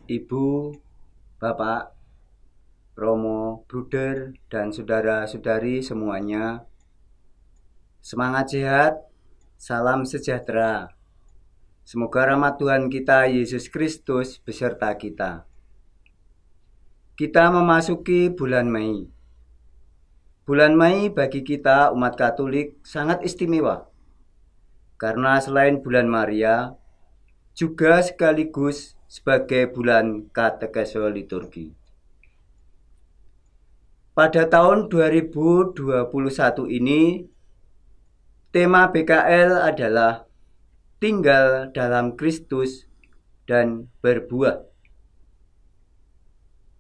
Ibu, Bapak, Romo, Bruder, dan saudara-saudari semuanya. Semangat sehat, salam sejahtera. Semoga rahmat Tuhan kita Yesus Kristus beserta kita. Kita memasuki bulan Mei. Bulan Mei bagi kita umat Katolik sangat istimewa. Karena selain bulan Maria, juga sekaligus sebagai bulan katekese liturgi. Pada tahun 2021 ini, tema BKL adalah tinggal dalam Kristus dan berbuah.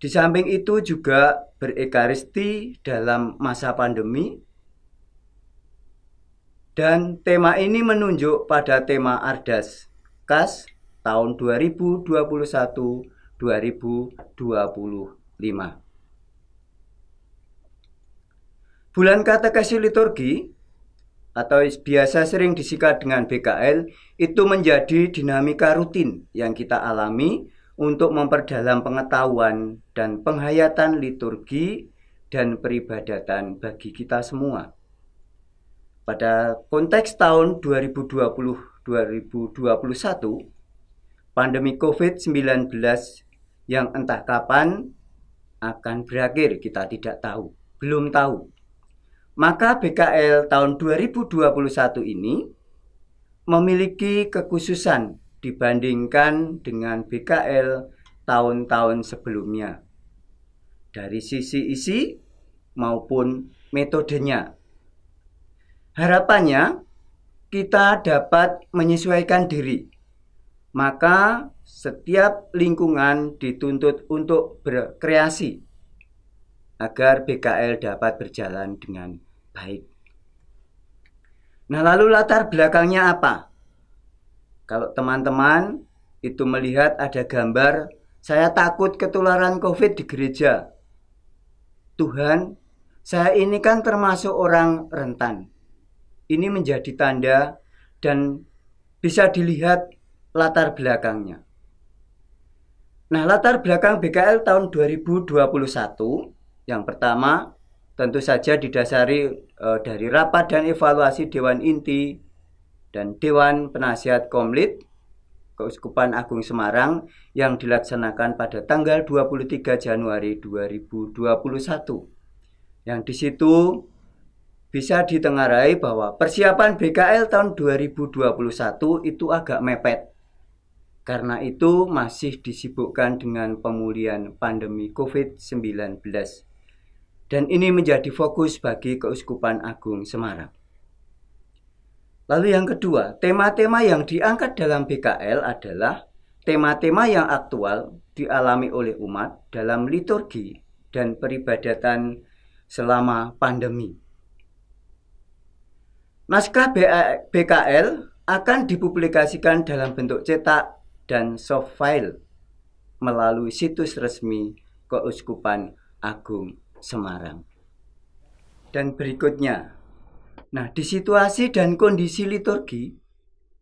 Di samping itu juga berekaristi dalam masa pandemi. Dan tema ini menunjuk pada tema Ardas Kas tahun 2021-2025. Bulan katekesi liturgi atau biasa sering disingkat dengan BKL itu menjadi dinamika rutin yang kita alami untuk memperdalam pengetahuan dan penghayatan liturgi dan peribadatan bagi kita semua. Pada konteks tahun 2020-2021, pandemi COVID-19 yang entah kapan akan berakhir kita tidak tahu, belum tahu. Maka BKL tahun 2021 ini memiliki kekhususan dibandingkan dengan BKL tahun-tahun sebelumnya. Dari sisi isi maupun metodenya. Harapannya kita dapat menyesuaikan diri. Maka setiap lingkungan dituntut untuk berkreasi agar BKL dapat berjalan dengan baik. Nah, lalu latar belakangnya apa? Kalau teman-teman itu melihat ada gambar, saya takut ketularan COVID di gereja. Tuhan, saya ini kan termasuk orang rentan. Ini menjadi tanda dan bisa dilihat latar belakangnya. Nah, latar belakang BKL tahun 2021 yang pertama tentu saja didasari dari rapat dan evaluasi Dewan Inti dan Dewan Penasihat Komlit Keuskupan Agung Semarang yang dilaksanakan pada tanggal 23 Januari 2021. Yang di situ bisa ditengarai bahwa persiapan BKL tahun 2021 itu agak mepet. Karena itu masih disibukkan dengan pemulihan pandemi COVID-19. Dan ini menjadi fokus bagi Keuskupan Agung Semarang. Lalu yang kedua, tema-tema yang diangkat dalam BKL adalah tema-tema yang aktual dialami oleh umat dalam liturgi dan peribadatan selama pandemi. Naskah BKL akan dipublikasikan dalam bentuk cetak dan soft file melalui situs resmi Keuskupan Agung Semarang. Dan berikutnya, nah di situasi dan kondisi liturgi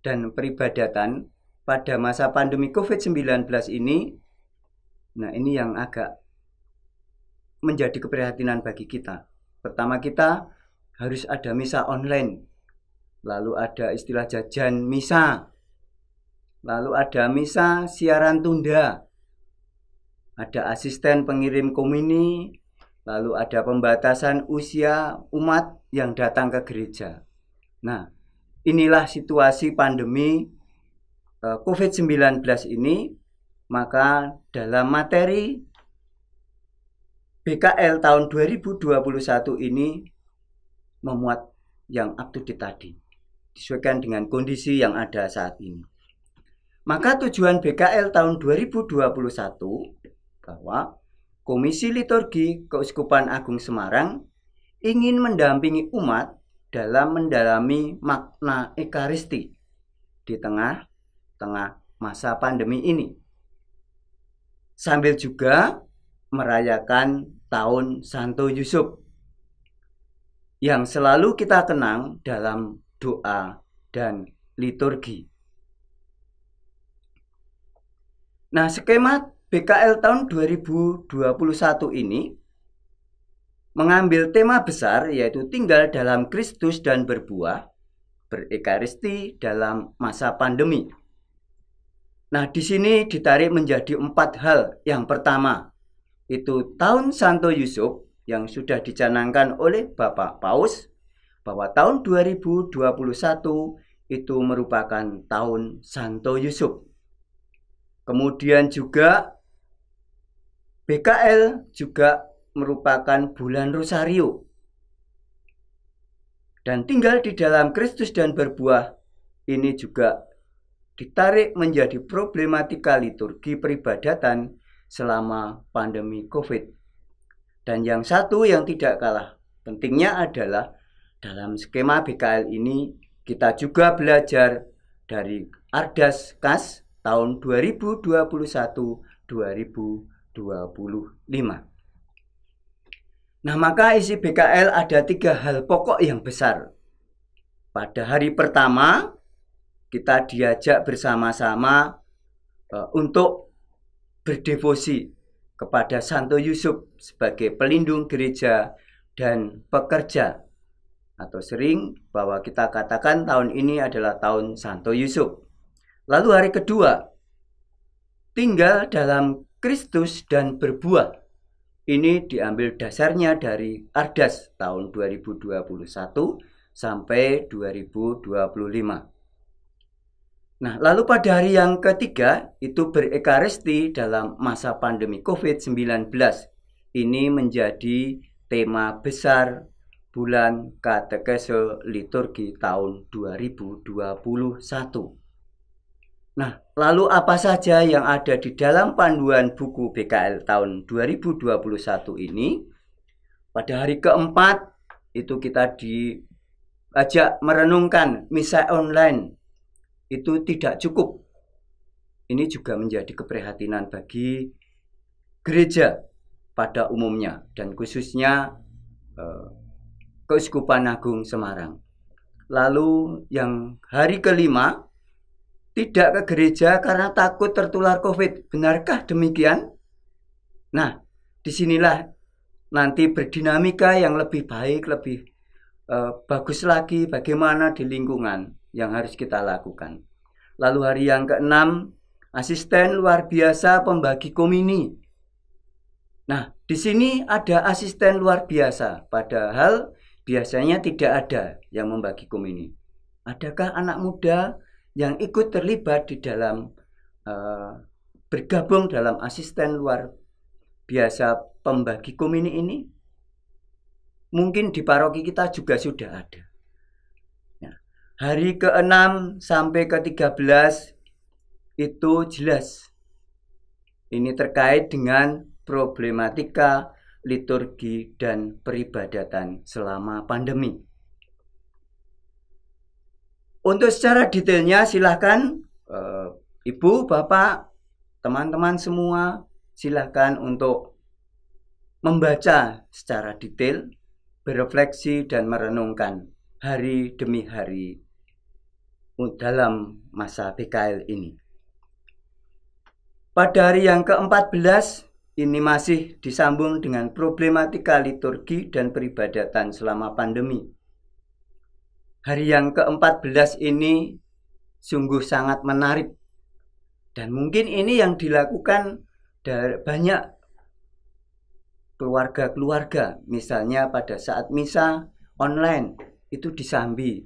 dan peribadatan pada masa pandemi COVID-19 ini, nah ini yang agak menjadi keprihatinan bagi kita. Pertama, kita harus ada misa online. Lalu ada istilah jajan misa. Lalu ada misa siaran tunda. Ada asisten pengirim komuni. Lalu ada pembatasan usia umat yang datang ke gereja. Nah, inilah situasi pandemi COVID-19 ini. Maka dalam materi BKL tahun 2021 ini memuat yang up to date tadi, disesuaikan dengan kondisi yang ada saat ini. Maka tujuan BKL tahun 2021 bahwa Komisi Liturgi Keuskupan Agung Semarang ingin mendampingi umat dalam mendalami makna ekaristi di tengah-tengah masa pandemi ini. Sambil juga merayakan Tahun Santo Yusuf yang selalu kita kenang dalam doa dan liturgi. Nah, skema BKL tahun 2021 ini mengambil tema besar, yaitu tinggal dalam Kristus dan berbuah, berekaristi dalam masa pandemi. Nah, di sini ditarik menjadi 4 hal. Yang pertama, itu tahun Santo Yusuf yang sudah dicanangkan oleh Bapak Paus, bahwa tahun 2021 itu merupakan tahun Santo Yusuf. Kemudian juga BKL juga merupakan bulan Rosario. Dan tinggal di dalam Kristus dan berbuah ini juga ditarik menjadi problematika liturgi peribadatan selama pandemi COVID. Dan yang satu yang tidak kalah pentingnya adalah dalam skema BKL ini kita juga belajar dari Ardas Kas tahun 2021-2025. Nah, maka isi BKL ada 3 hal pokok yang besar. Pada hari pertama, kita diajak bersama-sama untuk berdevosi kepada Santo Yusuf sebagai pelindung gereja dan pekerja. Atau sering bahwa kita katakan tahun ini adalah tahun Santo Yusuf. Lalu hari kedua, tinggal dalam Kristus dan berbuah. Ini diambil dasarnya dari Ardas tahun 2021 sampai 2025. Nah, lalu pada hari yang ketiga itu berekaristi dalam masa pandemi COVID-19. Ini menjadi tema besar bulan katekese liturgi tahun 2021. Nah, lalu apa saja yang ada di dalam panduan buku BKL tahun 2021 ini? Pada hari keempat itu kita diajak merenungkan misa online. Itu tidak cukup. Ini juga menjadi keprihatinan bagi gereja pada umumnya dan khususnya Keuskupan Agung Semarang. Lalu yang hari kelima, tidak ke gereja karena takut tertular COVID. Benarkah demikian? Nah, disinilah nanti berdinamika yang lebih baik, lebih bagus lagi bagaimana di lingkungan yang harus kita lakukan. Lalu hari yang keenam, asisten luar biasa pembagi komini. Nah, di sini ada asisten luar biasa, padahal biasanya tidak ada yang membagi komini. Adakah anak muda yang ikut terlibat di dalam bergabung dalam asisten luar biasa pembagi komini ini? Mungkin di paroki kita juga sudah ada. Nah, hari ke-6 sampai ke-13 itu jelas. Ini terkait dengan problematika liturgi dan peribadatan selama pandemi. Untuk secara detailnya silahkan Ibu, Bapak, teman-teman semua silahkan untuk membaca secara detail, berefleksi dan merenungkan hari demi hari dalam masa BKL ini. Pada hari yang ke-14 ini masih disambung dengan problematika liturgi dan peribadatan selama pandemi. Hari yang ke-14 ini sungguh sangat menarik. Dan mungkin ini yang dilakukan dari banyak keluarga-keluarga. Misalnya pada saat misa online itu disambi.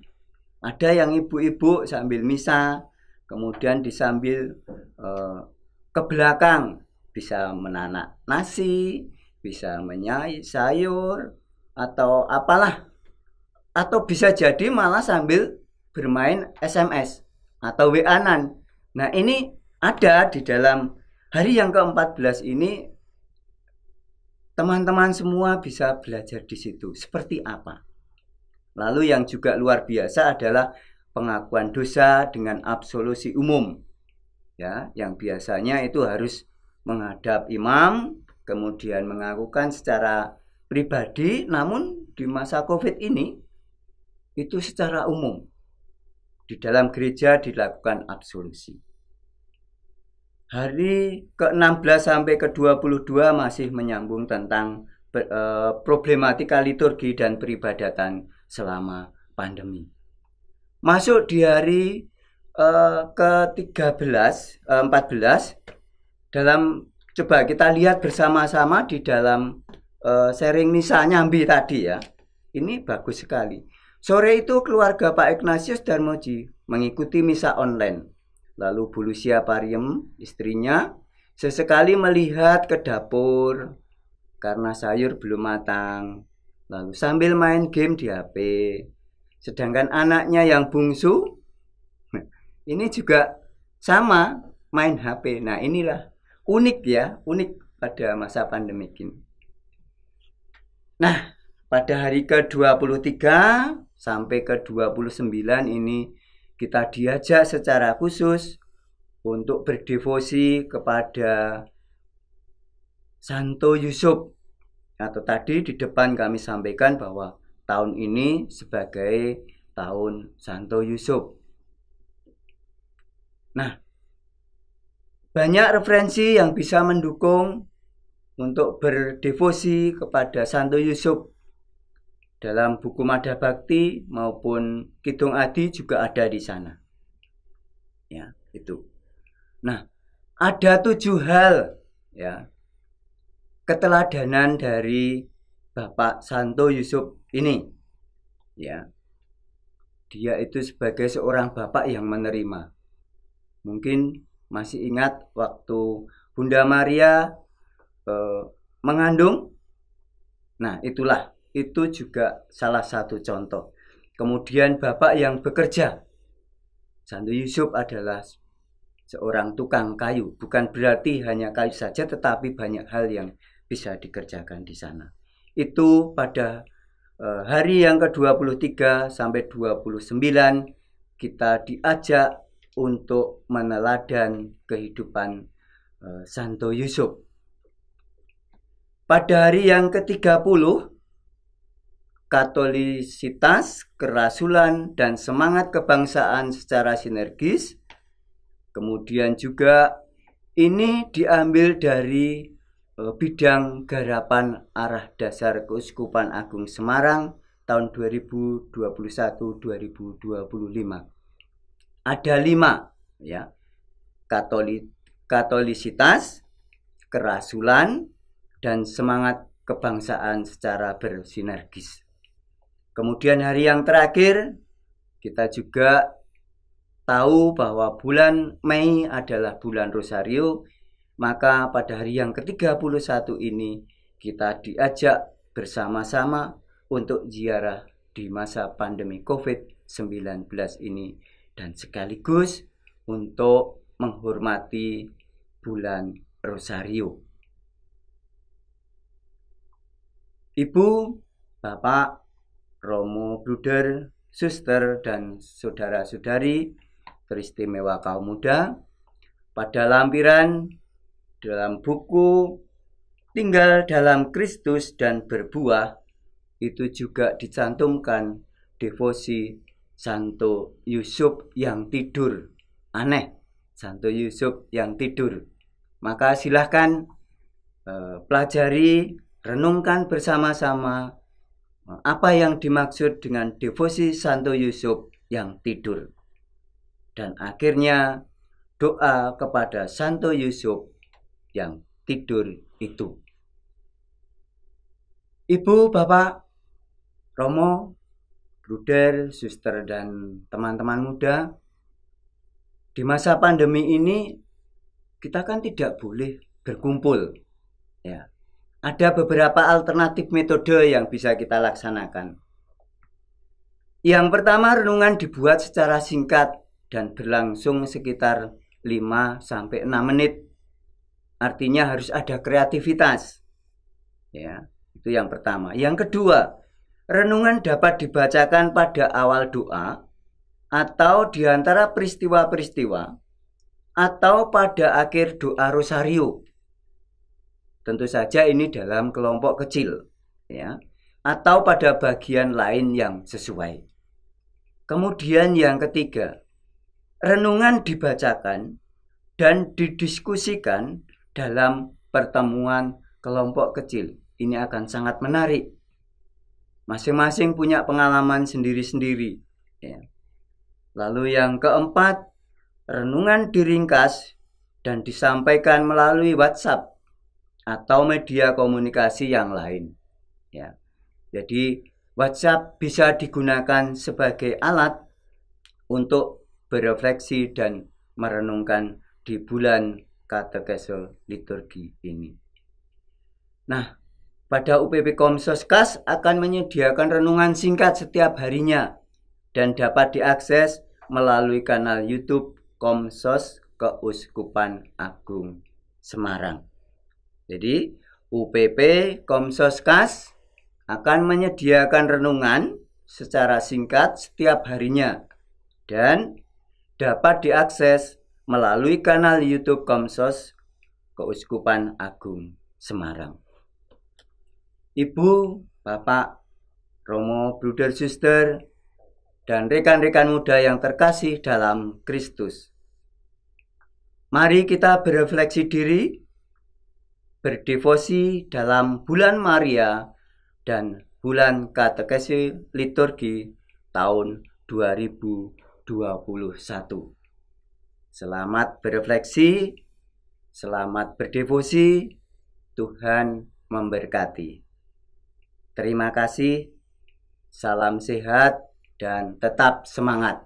Ada yang ibu-ibu sambil misa, kemudian disambil ke belakang. Bisa menanak nasi, bisa menyai sayur, atau apalah. Atau bisa jadi malah sambil bermain SMS atau WA-an. Nah, ini ada di dalam hari yang ke-14 ini. Teman-teman semua bisa belajar di situ. Seperti apa? Lalu yang juga luar biasa adalah pengakuan dosa dengan absolusi umum. Ya, yang biasanya itu harus menghadap imam, kemudian mengakukan secara pribadi, namun di masa COVID ini itu secara umum di dalam gereja dilakukan absolusi. Hari ke-16 sampai ke-22 masih menyambung tentang problematika liturgi dan peribadatan selama pandemi. Masuk di hari ke-13, 14 dalam, coba kita lihat bersama-sama di dalam sharing misa nyambi tadi ya. Ini bagus sekali. Sore itu keluarga Pak Ignatius Darmoji mengikuti misa online. Lalu Bu Lucia Pariem, istrinya, sesekali melihat ke dapur karena sayur belum matang. Lalu sambil main game di HP. Sedangkan anaknya yang bungsu, ini juga sama main HP. Nah inilah unik ya, unik pada masa pandemi ini. Nah, pada hari ke-23 sampai ke-29 ini kita diajak secara khusus untuk berdevosi kepada Santo Yusuf. Atau tadi di depan kami sampaikan bahwa tahun ini sebagai tahun Santo Yusuf. Nah, banyak referensi yang bisa mendukung untuk berdevosi kepada Santo Yusuf. Dalam buku Mada Bakti maupun Kidung Adi juga ada di sana. Ya, itu. Nah, ada 7 hal ya keteladanan dari Bapak Santo Yusuf ini. Ya. Dia itu sebagai seorang bapak yang menerima. Mungkin masih ingat waktu Bunda Maria mengandung. Nah, itu juga salah satu contoh. Kemudian bapak yang bekerja. Santo Yusuf adalah seorang tukang kayu. Bukan berarti hanya kayu saja, tetapi banyak hal yang bisa dikerjakan di sana. Itu pada hari yang ke-23 sampai 29 kita diajak untuk meneladan kehidupan Santo Yusuf. Pada hari yang ke-30, Katolisitas, kerasulan, dan semangat kebangsaan secara sinergis. Kemudian juga ini diambil dari bidang garapan arah dasar Keuskupan Agung Semarang tahun 2021-2025. Ada 5 ya. Katolisitas, kerasulan, dan semangat kebangsaan secara bersinergis. Kemudian hari yang terakhir kita juga tahu bahwa bulan Mei adalah bulan Rosario. Maka pada hari yang ke-31 ini kita diajak bersama-sama untuk ziarah di masa pandemi COVID-19 ini, dan sekaligus untuk menghormati bulan Rosario. Ibu, Bapak, Romo, Bruder, Suster, dan saudara-saudari teristimewa kaum muda, pada lampiran dalam buku Tinggal dalam Kristus dan Berbuah itu juga dicantumkan devosi Santo Yusuf yang tidur. Aneh, Santo Yusuf yang tidur. Maka silahkan pelajari, renungkan bersama-sama apa yang dimaksud dengan devosi Santo Yusuf yang tidur. Dan akhirnya doa kepada Santo Yusuf yang tidur itu. Ibu, Bapak, Romo, Bruder, Suster, dan teman-teman muda, di masa pandemi ini kita kan tidak boleh berkumpul. Ya. Ada beberapa alternatif metode yang bisa kita laksanakan. Yang pertama, renungan dibuat secara singkat dan berlangsung sekitar 5-6 menit. Artinya harus ada kreativitas. Ya, itu yang pertama. Yang kedua, renungan dapat dibacakan pada awal doa atau di antara peristiwa-peristiwa atau pada akhir doa rosario. Tentu saja ini dalam kelompok kecil, ya, atau pada bagian lain yang sesuai. Kemudian yang ketiga, renungan dibacakan dan didiskusikan dalam pertemuan kelompok kecil. Ini akan sangat menarik. Masing-masing punya pengalaman sendiri-sendiri. Ya. Lalu yang keempat, renungan diringkas dan disampaikan melalui WhatsApp atau media komunikasi yang lain. Ya. Jadi WhatsApp bisa digunakan sebagai alat untuk berefleksi dan merenungkan di bulan katekese liturgi ini. Nah, pada UPP Komsoskas akan menyediakan renungan singkat setiap harinya dan dapat diakses melalui kanal YouTube Komsos Keuskupan Agung Semarang. Jadi, UPP Komsoskas akan menyediakan renungan secara singkat setiap harinya dan dapat diakses melalui kanal YouTube Komsos Keuskupan Agung Semarang. Ibu, Bapak, Romo, Bruder, Suster, dan rekan-rekan muda yang terkasih dalam Kristus. Mari kita berefleksi diri, berdevosi dalam bulan Maria dan bulan katekese liturgi tahun 2021. Selamat berefleksi, selamat berdevosi, Tuhan memberkati. Terima kasih, salam sehat, dan tetap semangat.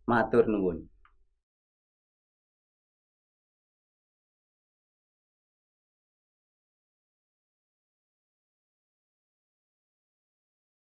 Matur nuwun.